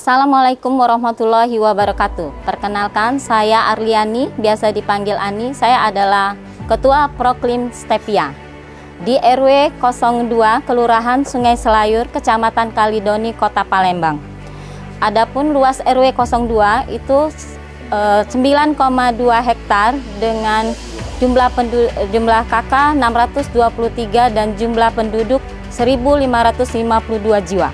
Assalamualaikum warahmatullahi wabarakatuh. Perkenalkan, saya Arliani, biasa dipanggil Ani. Saya adalah Ketua Proklim Stevia di RW 02 Kelurahan Sungai Selayur, Kecamatan Kalidoni, Kota Palembang. Adapun luas RW 02 itu 9,2 hektar dengan jumlah KK 623 dan jumlah penduduk 1.552 jiwa.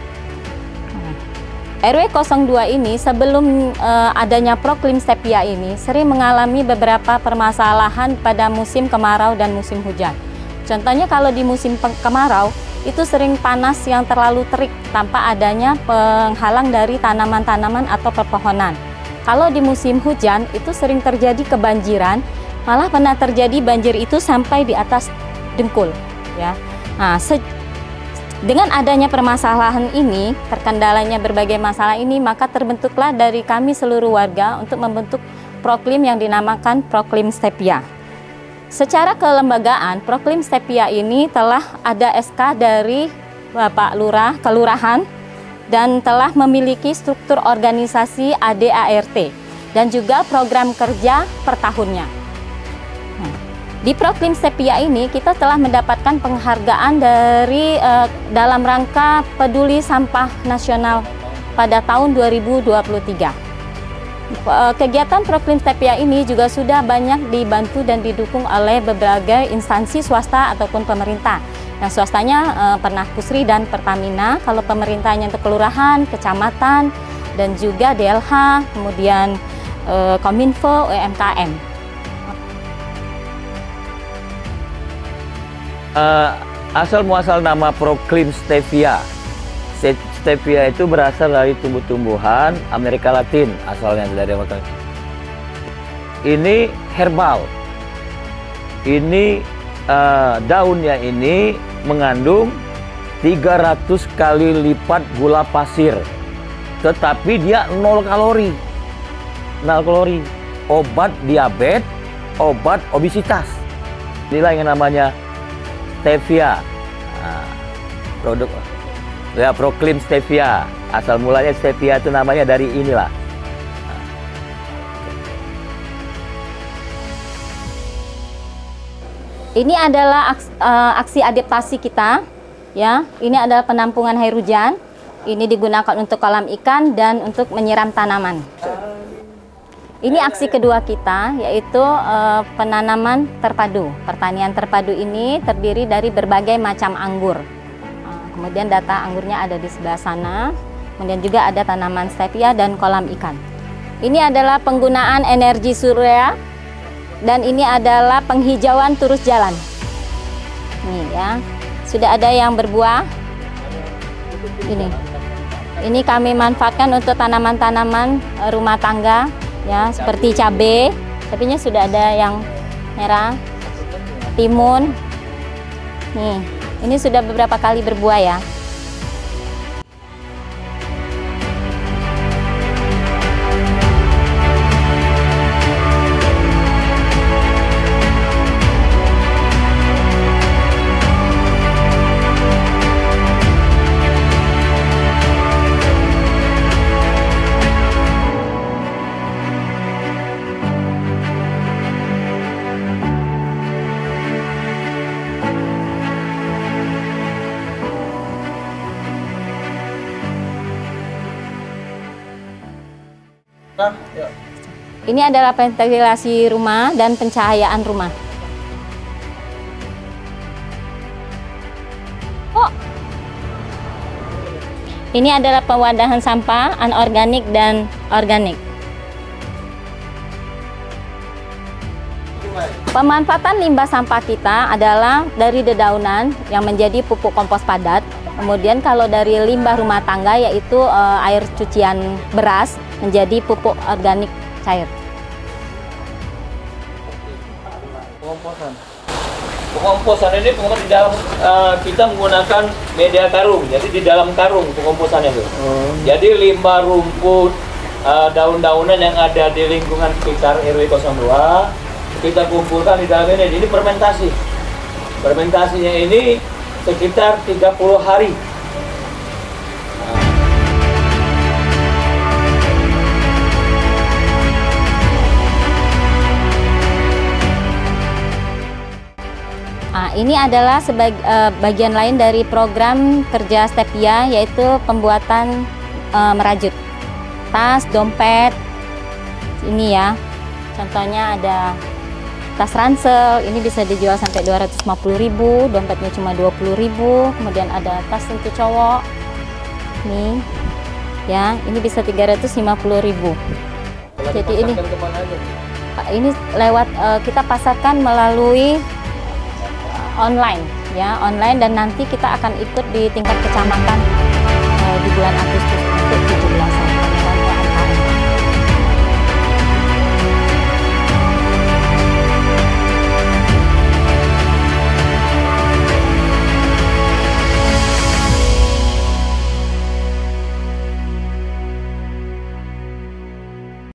RW 02 ini sebelum adanya Proklim Stevia ini sering mengalami beberapa permasalahan pada musim kemarau dan musim hujan. Contohnya kalau di musim kemarau itu sering panas yang terlalu terik tanpa adanya penghalang dari tanaman-tanaman atau pepohonan. Kalau di musim hujan itu sering terjadi kebanjiran, malah pernah terjadi banjir itu sampai di atas dengkul. Ya. Nah, dengan adanya permasalahan ini, terkendalanya berbagai masalah ini, maka terbentuklah dari kami seluruh warga untuk membentuk Proklim yang dinamakan Proklim Stevia. Secara kelembagaan, Proklim Stevia ini telah ada SK dari Bapak Lurah, Kelurahan, dan telah memiliki struktur organisasi ADART, dan juga program kerja per tahunnya. Di Proklim Stevia ini kita telah mendapatkan penghargaan dari dalam rangka peduli sampah nasional pada tahun 2023. Kegiatan Proklim Stevia ini juga sudah banyak dibantu dan didukung oleh berbagai instansi swasta ataupun pemerintah. Yang swastanya pernah Pusri dan Pertamina, kalau pemerintahnya untuk kelurahan, kecamatan, dan juga DLH, kemudian Kominfo, UMKM. Asal muasal nama Proklim Stevia. Stevia itu berasal dari tumbuh-tumbuhan Amerika Latin, asalnya dari Amerika. Ini herbal. Ini daunnya ini mengandung 300 kali lipat gula pasir, tetapi dia 0 kalori. 0 kalori. Obat diabetes, obat obesitas. Inilah yang namanya Stevia. Nah, produk ya Proklim Stevia. Asal mulanya Stevia itu namanya dari inilah. Ini adalah aksi adaptasi kita, ya. Ini adalah penampungan air hujan. Ini digunakan untuk kolam ikan dan untuk menyiram tanaman. Ini aksi kedua kita, yaitu penanaman terpadu. Pertanian terpadu ini terdiri dari berbagai macam anggur. Kemudian data anggurnya ada di sebelah sana. Kemudian juga ada tanaman stevia dan kolam ikan. Ini adalah penggunaan energi surya dan ini adalah penghijauan terus jalan. Nih ya, sudah ada yang berbuah. Ini kami manfaatkan untuk tanaman-tanaman rumah tangga. Ya, seperti cabai, tapi sudah ada yang merah, timun. Nih, ini sudah beberapa kali berbuah ya. Ini adalah ventilasi rumah dan pencahayaan rumah. Ini adalah pewadahan sampah anorganik dan organik. Pemanfaatan limbah sampah kita adalah dari dedaunan yang menjadi pupuk kompos padat. Kemudian kalau dari limbah rumah tangga yaitu air cucian beras menjadi pupuk organik cair. Pengomposan ini di dalam kita menggunakan media karung, jadi di dalam karung pengomposannya itu. Jadi limbah rumput, daun-daunan yang ada di lingkungan sekitar RW 02 kita kumpulkan di dalam ini. Jadi fermentasi. Fermentasinya ini sekitar 30 hari. ini adalah bagian lain dari program kerja Stevia, yaitu pembuatan merajut tas, dompet. Ini ya, contohnya ada tas ransel, ini bisa dijual sampai 250.000, dompetnya cuma 20.000. Kemudian ada tas untuk cowok, nih ya, ini bisa 350.000. Jadi ini lewat kita pasarkan melalui online ya, online, dan nanti kita akan ikut di tingkat kecamatan di bulan Agustus untuk 17.